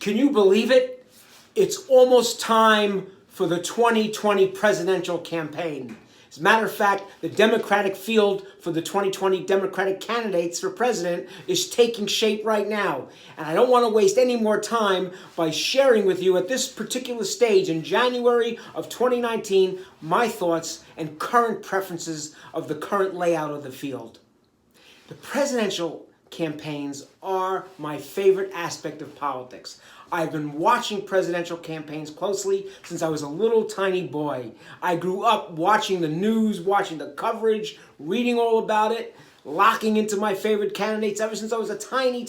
Can you believe it? It's almost time for the 2020 presidential campaign. As a matter of fact, the Democratic field for the 2020 Democratic candidates for president is taking shape right now. And I don't want to waste any more time by sharing with you at this particular stage in January of 2019 my thoughts and current preferences of the current layout of the field. The presidential campaigns are my favorite aspect of politics. I've been watching presidential campaigns closely since I was a little tiny boy. I grew up watching the news, watching the coverage, reading all about it, locking into my favorite candidates ever since I was a tiny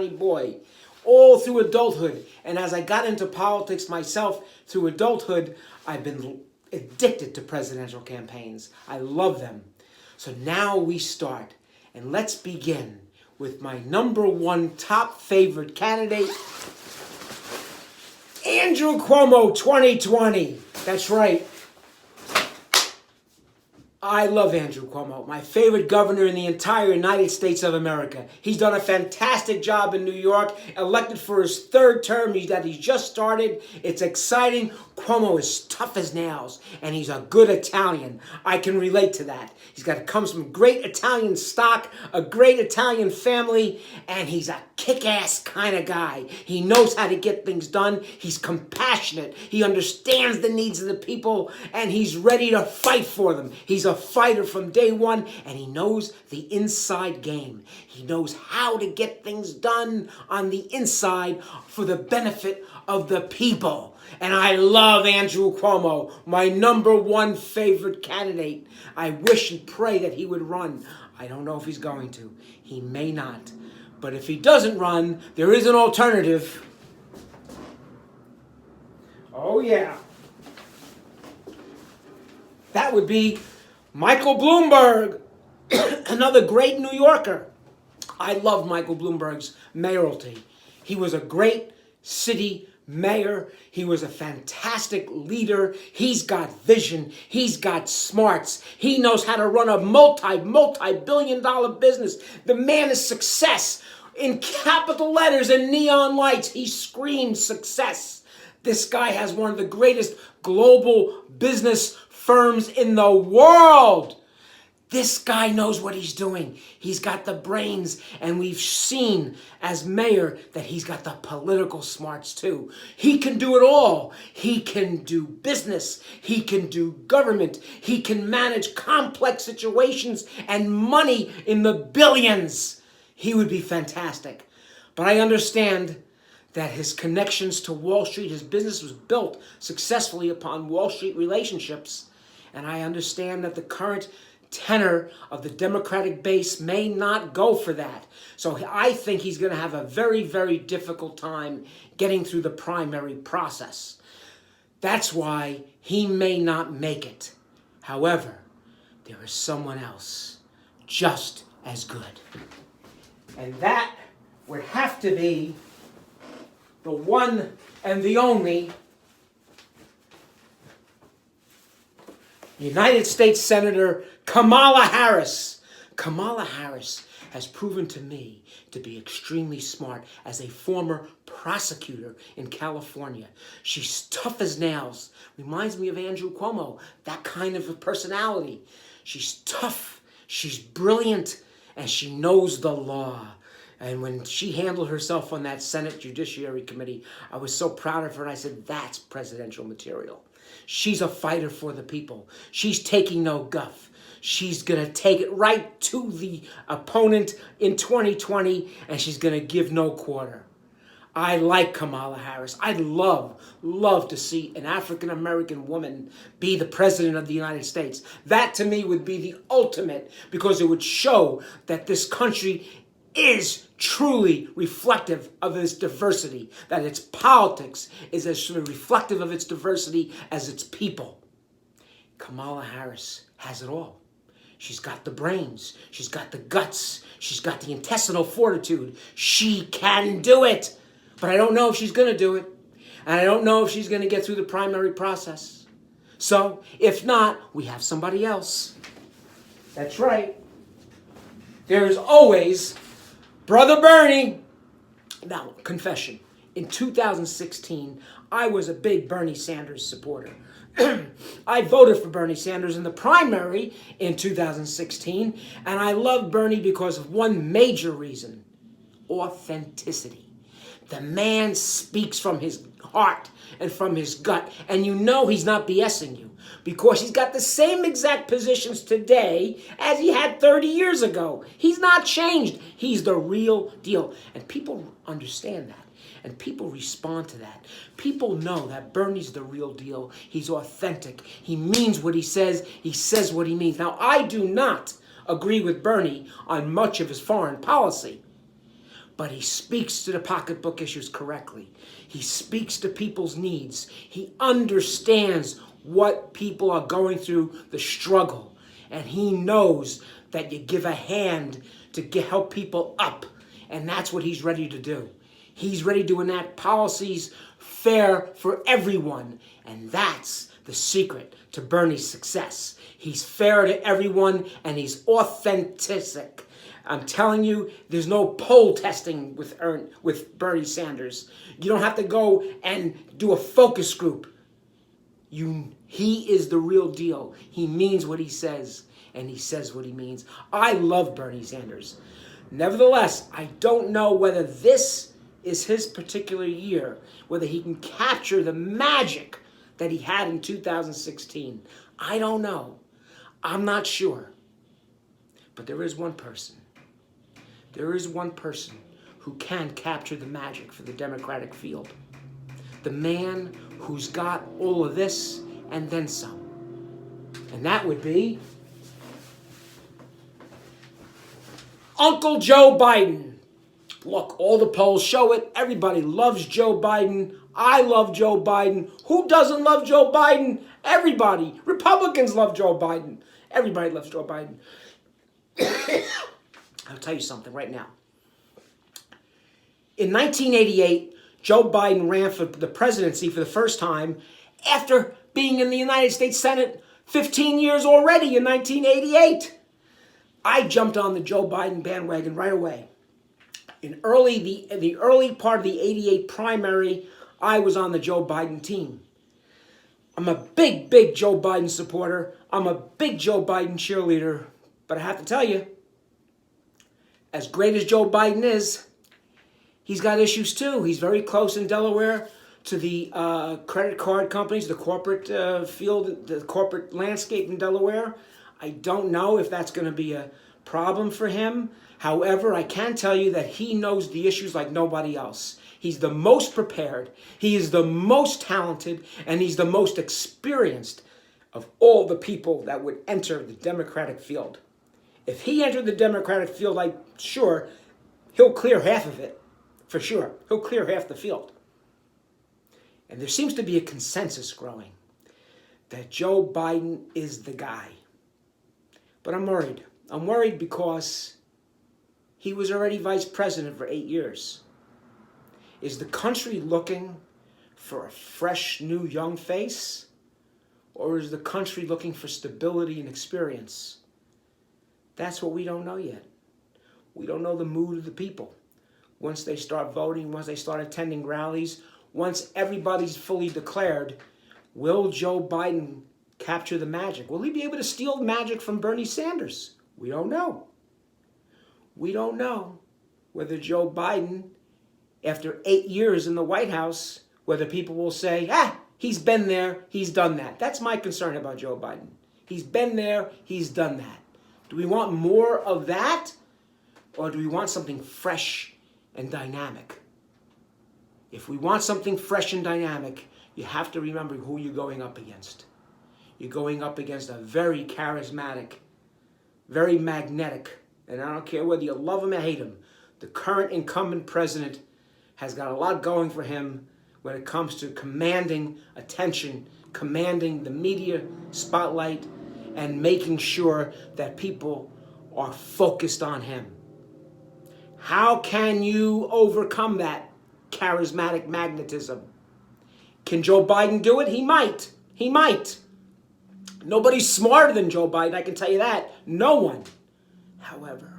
boy, all through adulthood. And as I got into politics myself through adulthood, I've been addicted to presidential campaigns. I love them. So now we start. And let's begin with my number one top favorite candidate, Andrew Cuomo 2020. That's right. I love Andrew Cuomo, my favorite governor in the entire United States of America. He's done a fantastic job in New York, elected for his third term that he's just started. It's exciting. Cuomo is tough as nails, and he's a good Italian. I can relate to that. Comes from great Italian stock, a great Italian family, and he's a kick-ass kind of guy. He knows how to get things done. He's compassionate. He understands the needs of the people, and he's ready to fight for them. He's a fighter from day one, and he knows the inside game. He knows how to get things done on the inside for the benefit of the people. And I love Andrew Cuomo, my number one favorite candidate. I wish and pray that he would run. I don't know if he's going to. He may not. But if he doesn't run, there is an alternative. Oh, yeah. That would be Michael Bloomberg, another great New Yorker. I love Michael Bloomberg's mayoralty. He was a great city mayor. He was a fantastic leader. He's got vision. He's got smarts. He knows how to run a multi-billion-dollar business. The man is success. In capital letters and neon lights, he screams success. This guy has one of the greatest global business firms in the world. This guy knows what he's doing. He's got the brains, and we've seen as mayor that he's got the political smarts too. He can do it all. He can do business. He can do government. He can manage complex situations and money in the billions. He would be fantastic. But I understand that his connections to Wall Street, his business was built successfully upon Wall Street relationships. And I understand that the current tenor of the Democratic base may not go for that. So I think he's going to have a very, very difficult time getting through the primary process. That's why he may not make it. However, there is someone else just as good. And that would have to be the one and the only United States Senator Kamala Harris. Kamala Harris has proven to me to be extremely smart as a former prosecutor in California. She's tough as nails. Reminds me of Andrew Cuomo, that kind of a personality. She's tough, she's brilliant, and she knows the law. And when she handled herself on that Senate Judiciary Committee, I was so proud of her, and I said, that's presidential material. She's a fighter for the people. She's taking no guff. She's going to take it right to the opponent in 2020, and she's going to give no quarter. I like Kamala Harris. I'd love to see an African-American woman be the president of the United States. That, to me, would be the ultimate, because it would show that this country is truly reflective of its diversity, that its politics is as reflective of its diversity as its people. Kamala Harris has it all. She's got the brains. She's got the guts. She's got the intestinal fortitude. She can do it. But I don't know if she's going to do it. And I don't know if she's going to get through the primary process. So, if not, we have somebody else. That's right. There is always Brother Bernie. Now, confession. in 2016, I was a big Bernie Sanders supporter. I voted for Bernie Sanders in the primary in 2016, and I love Bernie because of one major reason: authenticity. The man speaks from his heart and from his gut, and you know he's not BSing you because he's got the same exact positions today as he had 30 years ago. He's not changed. He's the real deal, and people understand that. And people respond to that. People know that Bernie's the real deal. He's authentic. He means what he says. He says what he means. Now, I do not agree with Bernie on much of his foreign policy, but he speaks to the pocketbook issues correctly. He speaks to people's needs. He understands what people are going through, the struggle, and he knows that you give a hand to help people up, and that's what he's ready to do. He's ready to enact policies fair for everyone. And that's the secret to Bernie's success. He's fair to everyone and he's authentic. I'm telling you, there's no poll testing with Bernie Sanders. You don't have to go and do a focus group. He is the real deal. He means what he says and he says what he means. I love Bernie Sanders. Nevertheless, I don't know whether this is his particular year, whether he can capture the magic that he had in 2016. I don't know. I'm not sure. But there is one person. There is one person who can capture the magic for the Democratic field. The man who's got all of this and then some. And that would be Uncle Joe Biden. Look, all the polls show it. Everybody loves Joe Biden. I love Joe Biden. Who doesn't love Joe Biden? Everybody. Republicans love Joe Biden. Everybody loves Joe Biden. I'll tell you something right now. In 1988, Joe Biden ran for the presidency for the first time after being in the United States Senate 15 years already in 1988. I jumped on the Joe Biden bandwagon right away. In the early part of the 88 primary, I was on the Joe Biden team. I'm a big Joe Biden supporter. I'm a big Joe Biden cheerleader. But I have to tell you, as great as Joe Biden is, he's got issues too. He's very close in Delaware to the credit card companies, the corporate field, the corporate landscape in Delaware. I don't know if that's going to be a problem for him. However, I can tell you that he knows the issues like nobody else. He's the most prepared, he is the most talented, and he's the most experienced of all the people that would enter the Democratic field. If he entered the Democratic field, I'm sure he'll clear half of it. For sure. He'll clear half the field. And there seems to be a consensus growing that Joe Biden is the guy. But I'm worried. I'm worried because he was already vice president for 8 years. Is the country looking for a fresh, new, young face? Or is the country looking for stability and experience? That's what we don't know yet. We don't know the mood of the people. Once they start voting, once they start attending rallies, once everybody's fully declared, will Joe Biden capture the magic? Will he be able to steal magic from Bernie Sanders? We don't know. We don't know whether Joe Biden, after 8 years in the White House, whether people will say, he's been there, he's done that. That's my concern about Joe Biden. He's been there, he's done that. Do we want more of that? Or do we want something fresh and dynamic? If we want something fresh and dynamic, you have to remember who you're going up against. You're going up against a very charismatic, very magnetic, and I don't care whether you love him or hate him, the current incumbent president has got a lot going for him when it comes to commanding attention, commanding the media spotlight, and making sure that people are focused on him. How can you overcome that charismatic magnetism? Can Joe Biden do it? He might. He might. Nobody's smarter than Joe Biden, I can tell you that. No one. However,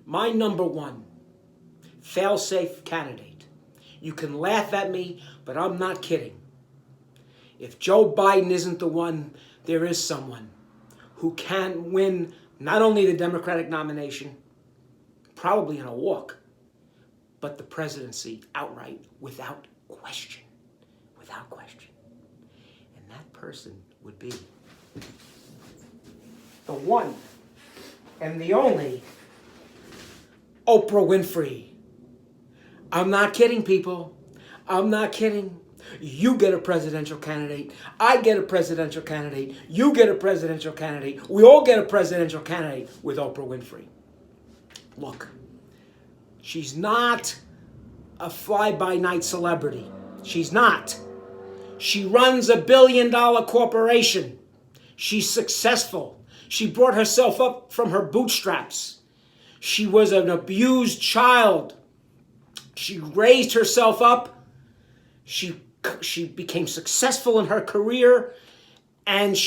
my number one fail-safe candidate. You can laugh at me, but I'm not kidding. If Joe Biden isn't the one, there is someone who can win not only the Democratic nomination, probably in a walk, but the presidency outright, without question. Without question. And that person would be the one and the only Oprah Winfrey. I'm not kidding, people. I'm not kidding. You get a presidential candidate. I get a presidential candidate. You get a presidential candidate. We all get a presidential candidate with Oprah Winfrey. Look, she's not a fly-by-night celebrity. She's not. She runs a billion-dollar corporation. She's successful. She brought herself up from her bootstraps. She was an abused child. She raised herself up. She became successful in her career, and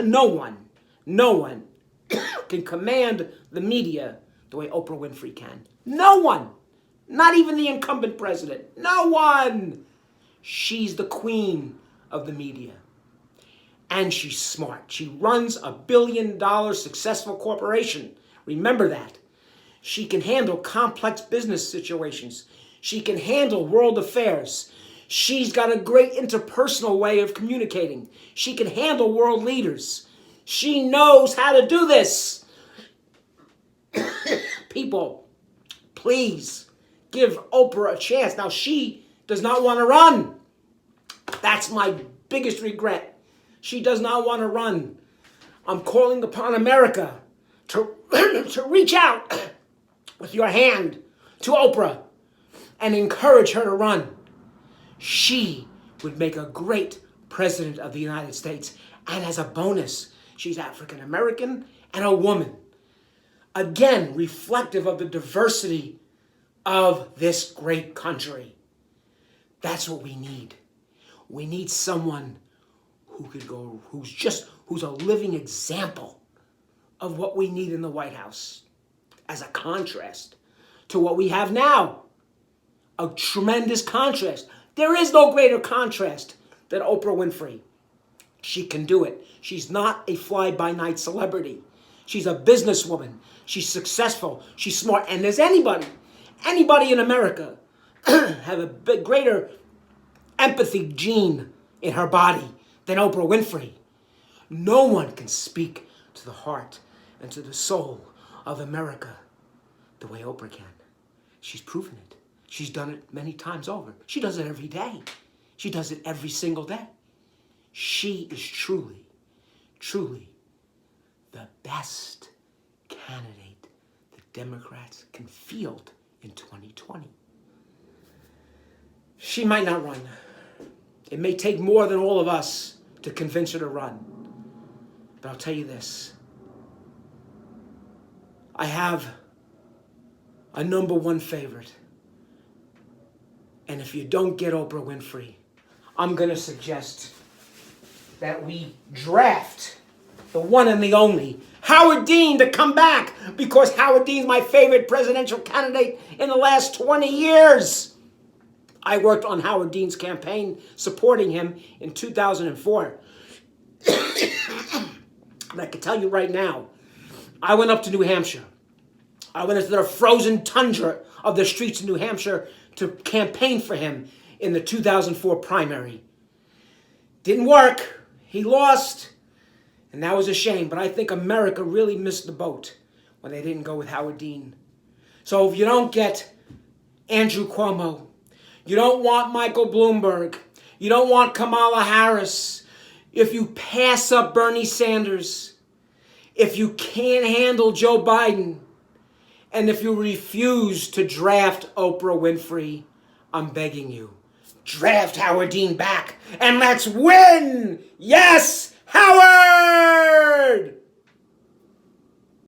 no one can command the media the way Oprah Winfrey can. No one. Not even the incumbent president. No one. She's the queen of the media. And she's smart. She runs a billion-dollar successful corporation. Remember that. She can handle complex business situations. She can handle world affairs. She's got a great interpersonal way of communicating. She can handle world leaders. She knows how to do this. People, please give Oprah a chance. Now, she does not want to run. That's my biggest regret. She does not want to run. I'm calling upon America to reach out with your hand to Oprah and encourage her to run. She would make a great president of the United States. And as a bonus, she's African American and a woman. Again, reflective of the diversity of this great country. That's what we need. We need someone who's a living example of what we need in the White House as a contrast to what we have now. A tremendous contrast. There is no greater contrast than Oprah Winfrey. She can do it. She's not a fly-by-night celebrity. She's a businesswoman. She's successful. She's smart. And there's anybody in America have a bit greater empathy gene in her body than Oprah Winfrey. No one can speak to the heart and to the soul of America the way Oprah can. She's proven it. She's done it many times over. She does it every day. She does it every single day. She is truly, truly the best candidate the Democrats can field in 2020. She might not run. It may take more than all of us to convince her to run. But I'll tell you this. I have a number one favorite. And if you don't get Oprah Winfrey, I'm going to suggest that we draft the one and the only Howard Dean to come back, because Howard Dean's my favorite presidential candidate in the last 20 years. I worked on Howard Dean's campaign supporting him in 2004. And I can tell you right now, I went up to New Hampshire. I went into the frozen tundra of the streets of New Hampshire to campaign for him in the 2004 primary. Didn't work. He lost. And that was a shame. But I think America really missed the boat when they didn't go with Howard Dean. So if you don't get Andrew Cuomo, you don't want Michael Bloomberg, you don't want Kamala Harris, if you pass up Bernie Sanders, if you can't handle Joe Biden, and if you refuse to draft Oprah Winfrey, I'm begging you, draft Howard Dean back and let's win! Yes, Howard!